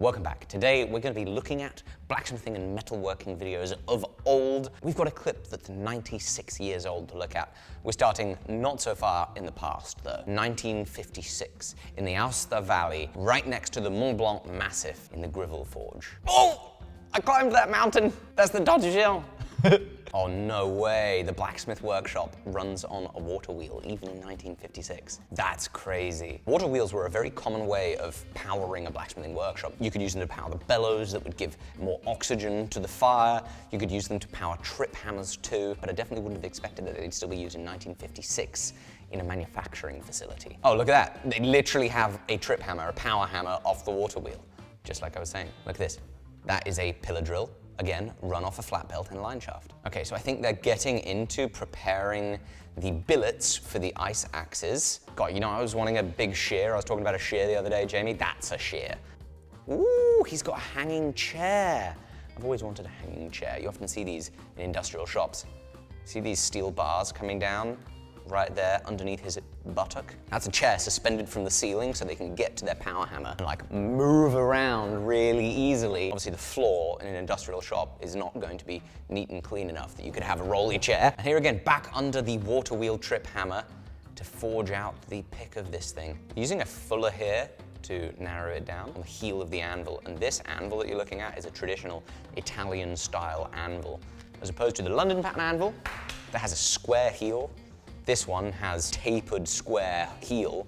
Welcome back. Today we're going to be looking at blacksmithing and metalworking videos of old. We've got a clip that's 96 years old to look at. We're starting not so far in the past though. 1956 in the Aosta Valley, right next to the Mont Blanc Massif in the Grivel Forge. Oh! I climbed that mountain! That's the Dodge Hill! Oh, no way. The blacksmith workshop runs on a water wheel, even in 1956. That's crazy. Water wheels were a very common way of powering a blacksmithing workshop. You could use them to power the bellows that would give more oxygen to the fire. You could use them to power trip hammers too, but I definitely wouldn't have expected that they'd still be used in 1956 in a manufacturing facility. Oh, look at that. They literally have a trip hammer, a power hammer off the water wheel, just like I was saying. Look at this. That is a pillar drill. Again, run off a flat belt and a line shaft. Okay, so I think they're getting into preparing the billets for the ice axes. God, you know, I was wanting a big shear. I was talking about a shear the other day, Jamie. That's a shear. Ooh, he's got a hanging chair. I've always wanted a hanging chair. You often see these in industrial shops. See these steel bars coming down right there underneath his buttock? That's a chair suspended from the ceiling so they can get to their power hammer and like move around really easily. Obviously the floor in an industrial shop is not going to be neat and clean enough that you could have a rolly chair. And here again, back under the water wheel trip hammer to forge out the pick of this thing. Using a fuller here to narrow it down on the heel of the anvil. And this anvil that you're looking at is a traditional Italian style anvil. As opposed to the London pattern anvil that has a square heel. This one has tapered square heel,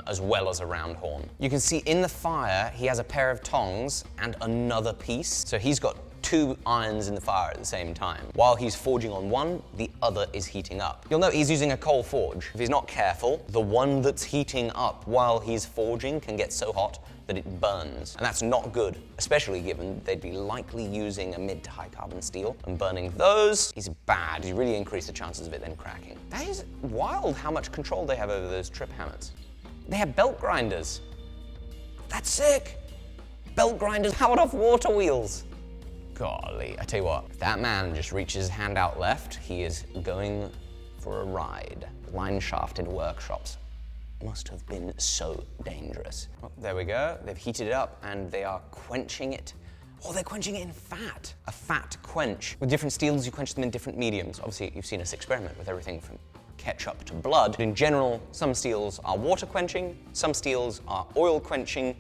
as well as a round horn. You can see in the fire, he has a pair of tongs and another piece. So he's got two irons in the fire at the same time. While he's forging on one, the other is heating up. You'll note he's using a coal forge. If he's not careful, the one that's heating up while he's forging can get so hot that it burns. And that's not good, especially given they'd be likely using a mid to high carbon steel, and burning those is bad. You really increase the chances of it then cracking. That is wild how much control they have over those trip hammers. They have belt grinders. That's sick. Belt grinders powered off water wheels. Golly, I tell you what, if that man just reaches his hand out left, he is going for a ride. Line shafted workshops must have been so dangerous. Well, there we go. They've heated it up and they are quenching it. Oh, they're quenching it in fat. A fat quench. With different steels, you quench them in different mediums. Obviously, you've seen us experiment with everything from ketchup to blood. In general, some steels are water quenching, some steels are oil quenching,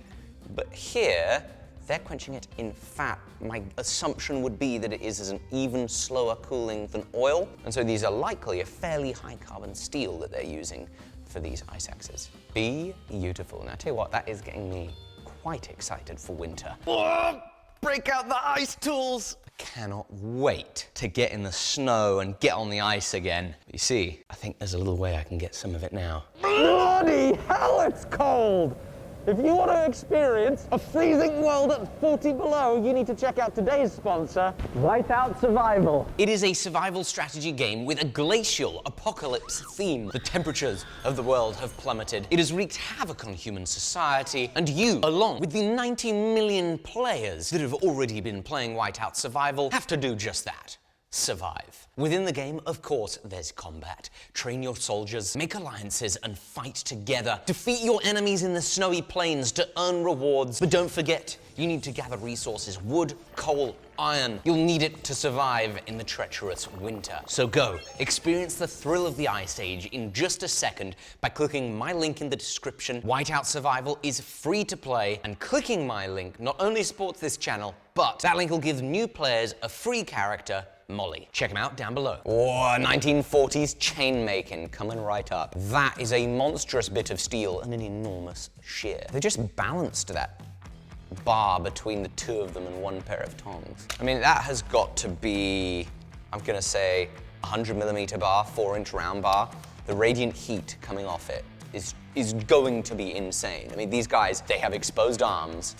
but here, they're quenching it in fat. My assumption would be that it is an even slower cooling than oil, and so these are likely a fairly high carbon steel that they're using for these ice axes. Beautiful. Now, I tell you what, that is getting me quite excited for winter. Oh, break out the ice tools! I cannot wait to get in the snow and get on the ice again. You see, I think there's a little way I can get some of it now. Bloody hell, it's cold! If you want to experience a freezing world at 40 below, you need to check out today's sponsor, Whiteout Survival. It is a survival strategy game with a glacial apocalypse theme. The temperatures of the world have plummeted. It has wreaked havoc on human society, and you, along with the 90 million players that have already been playing Whiteout Survival, have to do just that. Survive. Within the game, of course, there's combat. Train your soldiers, make alliances, and fight together. Defeat your enemies in the snowy plains to earn rewards. But don't forget, you need to gather resources: wood, coal, iron. You'll need it to survive in the treacherous winter. So go, experience the thrill of the Ice Age in just a second by clicking my link in the description. Whiteout Survival is free to play, and clicking my link not only supports this channel, but that link will give new players a free character, Molly. Check him out down below. Oh, 1940s chain making coming right up. That is a monstrous bit of steel and an enormous shear. They just balanced that bar between the two of them and one pair of tongs. I mean, that has got to be, I'm gonna say, 100mm bar, 4-inch round bar. The radiant heat coming off it is going to be insane. I mean, these guys, they have exposed arms.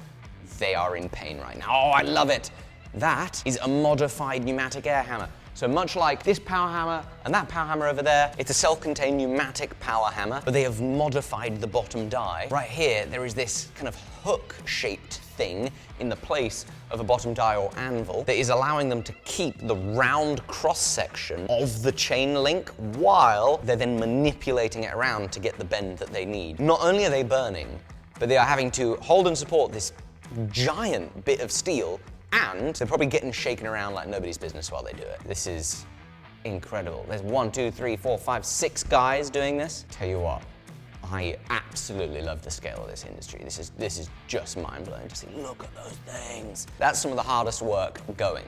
They are in pain right now. Oh, I love it. That is a modified pneumatic air hammer. So much like this power hammer and that power hammer over there, it's a self-contained pneumatic power hammer, but they have modified the bottom die. Right here, there is this kind of hook-shaped thing in the place of a bottom die or anvil that is allowing them to keep the round cross-section of the chain link while they're then manipulating it around to get the bend that they need. Not only are they burning, but they are having to hold and support this giant bit of steel, and they're probably getting shaken around like nobody's business while they do it. This is incredible. There's 1, 2, 3, 4, 5, 6 guys doing this. Tell you what, I absolutely love the scale of this industry. This is just mind-blowing to see. Look at those things. That's some of the hardest work going.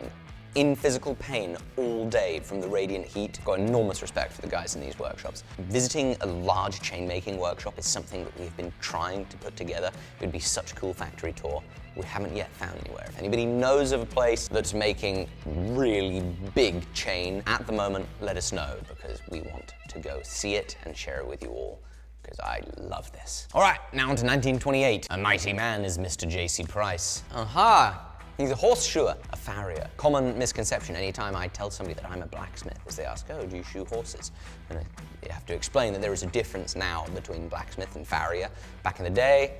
In physical pain all day from the radiant heat. Got enormous respect for the guys in these workshops. Visiting a large chain-making workshop is something that we've been trying to put together. It would be such a cool factory tour. We haven't yet found anywhere. If anybody knows of a place that's making really big chain at the moment, let us know, because we want to go see it and share it with you all, because I love this. All right, now on to 1928. A mighty man is Mr. J.C. Price. Aha! He's a horseshoer, a farrier. Common misconception anytime I tell somebody that I'm a blacksmith is they ask, oh, do you shoe horses? And you have to explain that there is a difference now between blacksmith and farrier. Back in the day,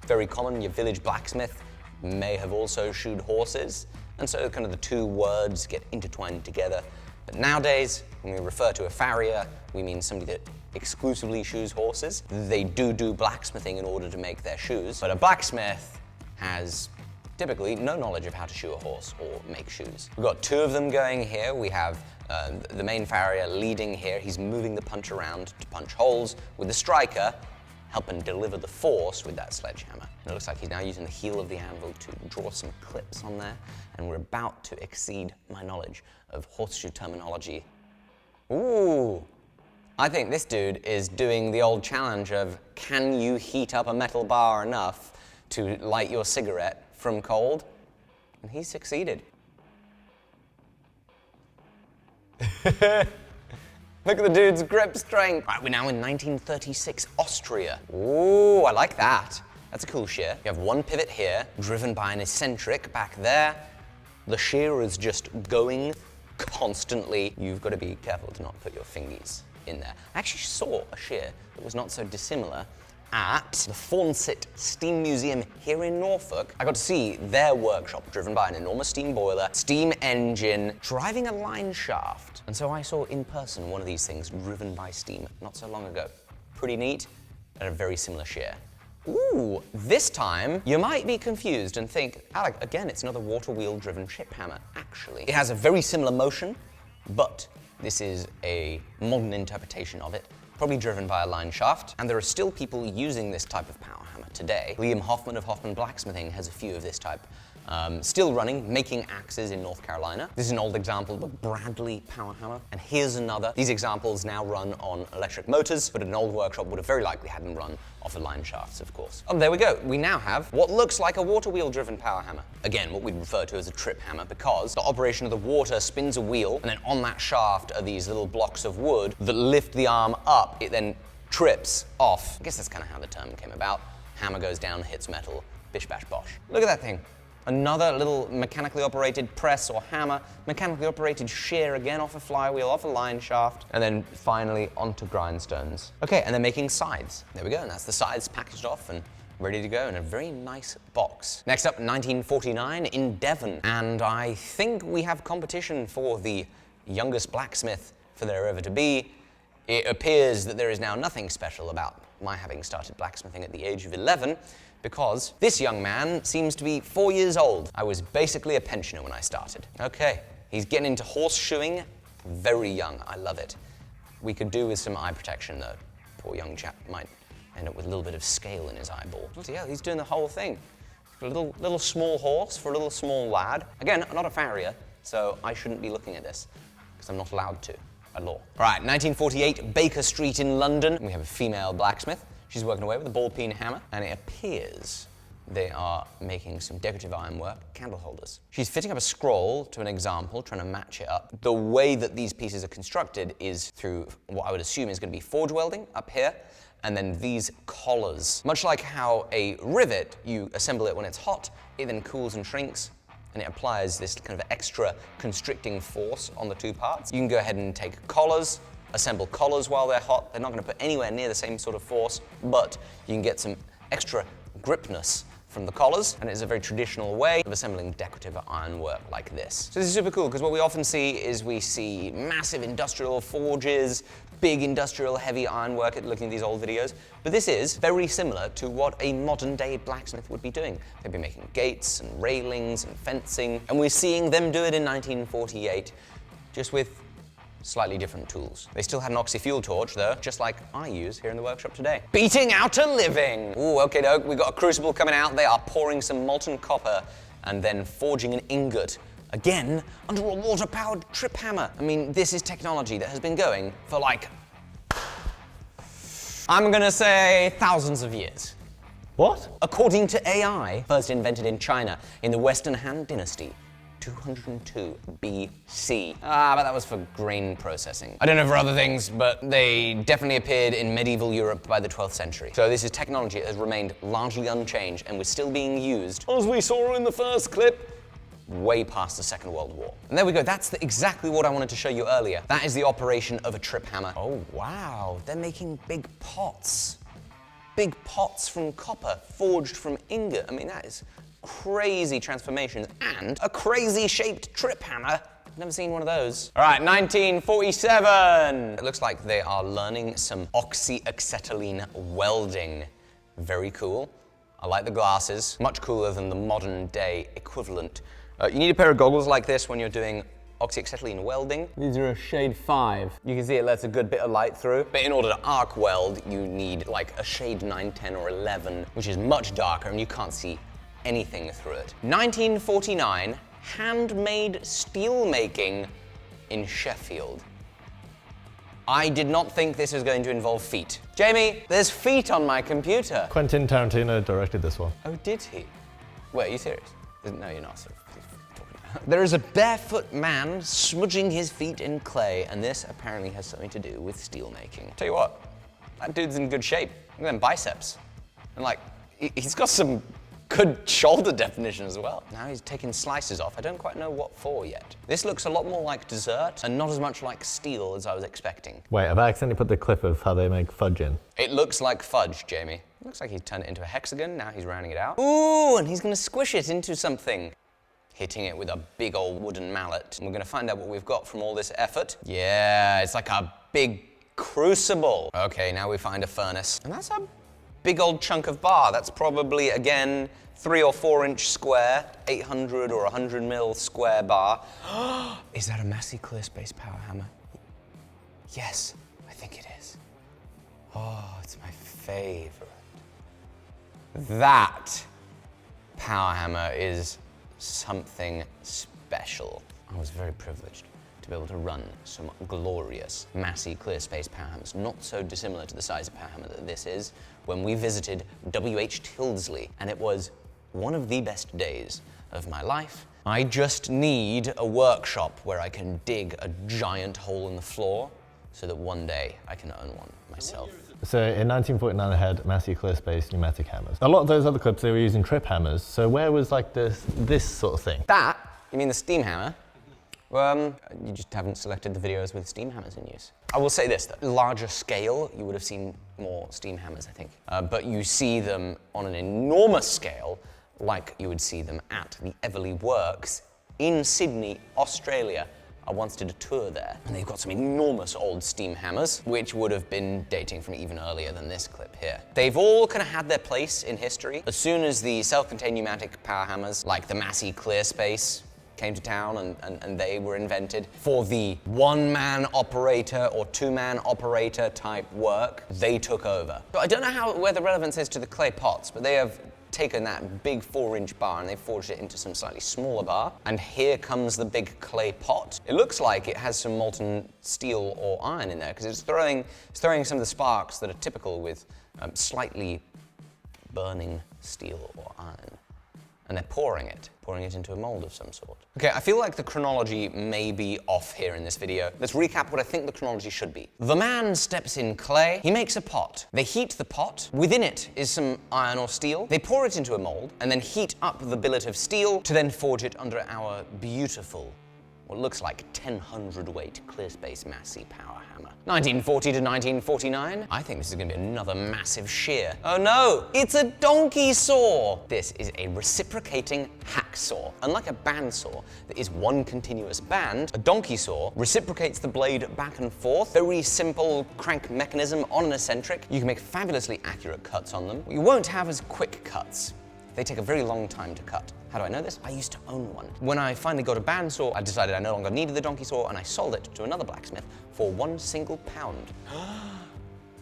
very common, your village blacksmith may have also shoed horses, and so kind of the two words get intertwined together. But nowadays, when we refer to a farrier, we mean somebody that exclusively shoes horses. They do blacksmithing in order to make their shoes, but a blacksmith has typically no knowledge of how to shoe a horse or make shoes. We've got 2 of them going here. We have the main farrier leading here. He's moving the punch around to punch holes with the striker, helping deliver the force with that sledgehammer. And it looks like he's now using the heel of the anvil to draw some clips on there, and we're about to exceed my knowledge of horseshoe terminology. Ooh, I think this dude is doing the old challenge of, can you heat up a metal bar enough to light your cigarette from cold? And he succeeded. Look at the dude's grip strength. Right, we're now in 1936 Austria. Ooh, I like that. That's a cool shear. You have one pivot here, driven by an eccentric back there. The shear is just going constantly. You've got to be careful to not put your fingies in there. I actually saw a shear that was not so dissimilar at the Fawncett Steam Museum here in Norfolk. I got to see their workshop driven by an enormous steam boiler, steam engine, driving a line shaft. And so I saw in person one of these things driven by steam not so long ago. Pretty neat, and a very similar shear. Ooh, this time you might be confused and think, Alec, again, it's another water wheel driven chip hammer. Actually, it has a very similar motion, but this is a modern interpretation of it, probably driven by a line shaft, and there are still people using this type of power hammer today. Liam Hoffman of Hoffman Blacksmithing has a few of this type. Still running, making axes in North Carolina. This is an old example of a Bradley power hammer, and here's another. These examples now run on electric motors, but an old workshop would have very likely had them run off of line shafts, of course. And there we go. We now have what looks like a water wheel driven power hammer. Again, what we'd refer to as a trip hammer, because the operation of the water spins a wheel, and then on that shaft are these little blocks of wood that lift the arm up. It then trips off. I guess that's kind of how the term came about. Hammer goes down, hits metal, bish bash bosh. Look at that thing. Another little mechanically operated press or hammer, mechanically operated shear again off a flywheel, off a line shaft, and then finally onto grindstones. Okay, and they're making scythes. There we go, and that's the scythes packaged off and ready to go in a very nice box. Next up, 1949 in Devon, and I think we have competition for the youngest blacksmith for there ever to be. It appears that there is now nothing special about my having started blacksmithing at the age of 11, because this young man seems to be 4 years old. I was basically a pensioner when I started. Okay, he's getting into horseshoeing very young. I love it. We could do with some eye protection, though. Poor young chap might end up with a little bit of scale in his eyeball. So yeah, he's doing the whole thing. A little small horse for a little small lad. Again, I'm not a farrier, so I shouldn't be looking at this, because I'm not allowed to, by law. Right, 1948, Baker Street in London. We have a female blacksmith. She's working away with a ball peen hammer, and it appears they are making some decorative ironwork candle holders. She's fitting up a scroll to an example, trying to match it up. The way that these pieces are constructed is through what I would assume is going to be forge welding up here, and then these collars. Much like how a rivet, you assemble it when it's hot, it then cools and shrinks, and it applies this kind of extra constricting force on the two parts. You can go ahead and take collars, assemble collars while they're hot. They're not going to put anywhere near the same sort of force, but you can get some extra gripness from the collars, and it's a very traditional way of assembling decorative ironwork like this. So this is super cool, because what we often see is we see massive industrial forges, big industrial heavy ironwork looking at these old videos, but this is very similar to what a modern day blacksmith would be doing. They'd be making gates and railings and fencing, and we're seeing them do it in 1948, just with slightly different tools. They still had an oxy-fuel torch though, just like I use here in the workshop today. Beating out a living! Ooh, okay doke, we've got a crucible coming out. They are pouring some molten copper and then forging an ingot. Again, under a water-powered trip hammer. I mean, this is technology that has been going for like, I'm gonna say thousands of years. What? According to AI, first invented in China in the Western Han Dynasty, 202 BC. But that was for grain processing. I don't know for other things, but they definitely appeared in medieval Europe by the 12th century. So this is technology that has remained largely unchanged and was still being used, as we saw in the first clip, way past the Second World War. And there we go, that's exactly what I wanted to show you earlier. That is the operation of a trip hammer. Oh wow, they're making big pots. Big pots from copper, forged from ingot. I mean, that is crazy transformations and a crazy shaped trip hammer. Never seen one of those. All right, 1947. It looks like they are learning some oxyacetylene welding. Very cool. I like the glasses, much cooler than the modern day equivalent. You need a pair of goggles like this when you're doing oxyacetylene welding. These are a shade 5. You can see it lets a good bit of light through. But in order to arc weld, you need like a shade 9, 10, or 11, which is much darker and you can't see anything through it. 1949, handmade steel making in Sheffield. I did not think this was going to involve feet. Jamie, there's feet on my computer. Quentin Tarantino directed this one. Oh, did he? Wait, are you serious? No, you're not. There is a barefoot man smudging his feet in clay, and this apparently has something to do with steel making. Tell you what, that dude's in good shape. Look at them biceps. And like, he's got some good shoulder definition as well. Now he's taking slices off. I don't quite know what for yet. This looks a lot more like dessert and not as much like steel as I was expecting. Wait, have I accidentally put the clip of how they make fudge in? It looks like fudge, Jamie. It looks like he's turned it into a hexagon. Now he's rounding it out. Ooh, and he's gonna squish it into something. Hitting it with a big old wooden mallet. And we're gonna find out what we've got from all this effort. Yeah, it's like a big crucible. Okay, now we find a furnace. And that's a big old chunk of bar. That's probably, again, 3 or 4 inch square, 800 or 100 mil square bar. Is that a Massey Clear Space power hammer? Yes, I think it is. Oh, it's my favorite. That power hammer is something special. I was very privileged to be able to run some glorious Massey Clear Space power hammers, not so dissimilar to the size of power hammer that this is, when we visited W.H. Tildesley, and it was one of the best days of my life. I just need a workshop where I can dig a giant hole in the floor so that one day I can own one myself. So in 1949 I had Massey Clear Space pneumatic hammers. A lot of those other clips they were using trip hammers, so where was like this sort of thing? That? You mean the steam hammer? You just haven't selected the videos with steam hammers in use. I will say this, though. Larger scale, you would have seen more steam hammers, I think. But you see them on an enormous scale, like you would see them at the Everleigh Works in Sydney, Australia. I once did a tour there, and they've got some enormous old steam hammers, which would have been dating from even earlier than this clip here. They've all kind of had their place in history. As soon as the self-contained pneumatic power hammers, like the Massey Clear Space, came to town and they were invented for the one-man operator or two-man operator type work, they took over. So I don't know where the relevance is to the clay pots, but they have taken that big 4-inch bar and they've forged it into some slightly smaller bar. And here comes the big clay pot. It looks like it has some molten steel or iron in there because it's throwing some of the sparks that are typical with slightly burning steel or iron. And they're pouring it into a mold of some sort. Okay, I feel like the chronology may be off here in this video. Let's recap what I think the chronology should be. The man steps in clay, he makes a pot. They heat the pot, within it is some iron or steel. They pour it into a mold and then heat up the billet of steel to then forge it under our beautiful what looks like 1000 weight clear space massey power hammer. 1940 to 1949, I think this is gonna be another massive shear. Oh no, it's a donkey saw! This is a reciprocating hacksaw. Unlike a bandsaw that is one continuous band, a donkey saw reciprocates the blade back and forth. Very simple crank mechanism on an eccentric. You can make fabulously accurate cuts on them. You won't have as quick cuts. They take a very long time to cut. How do I know this? I used to own one. When I finally got a bandsaw, I decided I no longer needed the donkey saw, and I sold it to another blacksmith for £1 single.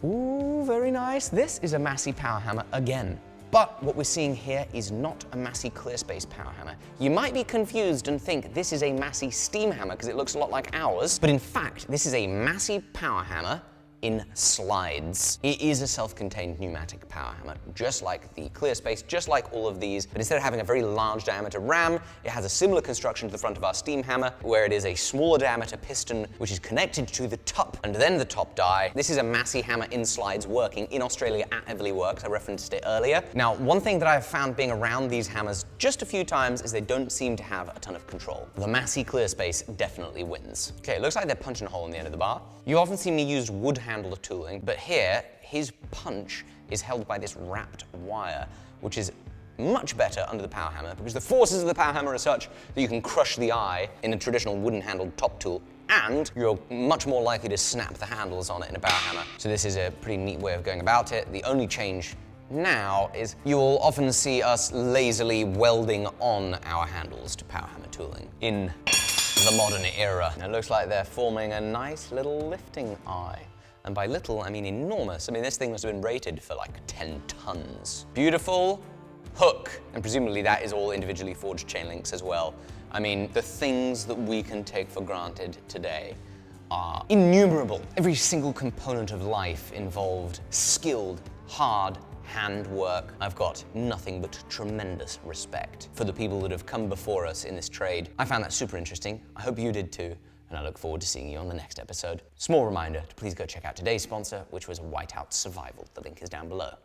Ooh, very nice. This is a Massey power hammer again. But what we're seeing here is not a Massey clear space power hammer. You might be confused and think this is a Massey steam hammer because it looks a lot like ours, but in fact, this is a Massey power hammer in slides. It is a self-contained pneumatic power hammer, just like the ClearSpace, just like all of these, but instead of having a very large diameter ram, it has a similar construction to the front of our steam hammer, where it is a smaller diameter piston, which is connected to the top and then the top die. This is a Massey hammer in slides working in Australia at Everly Works. I referenced it earlier. Now, one thing that I've found being around these hammers just a few times is they don't seem to have a ton of control. The Massey ClearSpace definitely wins. Okay, it looks like they're punching a hole in the end of the bar. You often see me use wood handle tooling, but here, his punch is held by this wrapped wire, which is much better under the power hammer because the forces of the power hammer are such that you can crush the eye in a traditional wooden handled top tool, and you're much more likely to snap the handles on it in a power hammer. So this is a pretty neat way of going about it. The only change now is you will often see us lazily welding on our handles to power hammer tooling in the modern era. It looks like they're forming a nice little lifting eye. And by little, I mean enormous. I mean, this thing must have been rated for like 10 tons. Beautiful hook. And presumably that is all individually forged chain links as well. I mean, the things that we can take for granted today are innumerable. Every single component of life involved skilled, hard handwork. I've got nothing but tremendous respect for the people that have come before us in this trade. I found that super interesting. I hope you did too. And I look forward to seeing you on the next episode. Small reminder to please go check out today's sponsor, which was Whiteout Survival. The link is down below.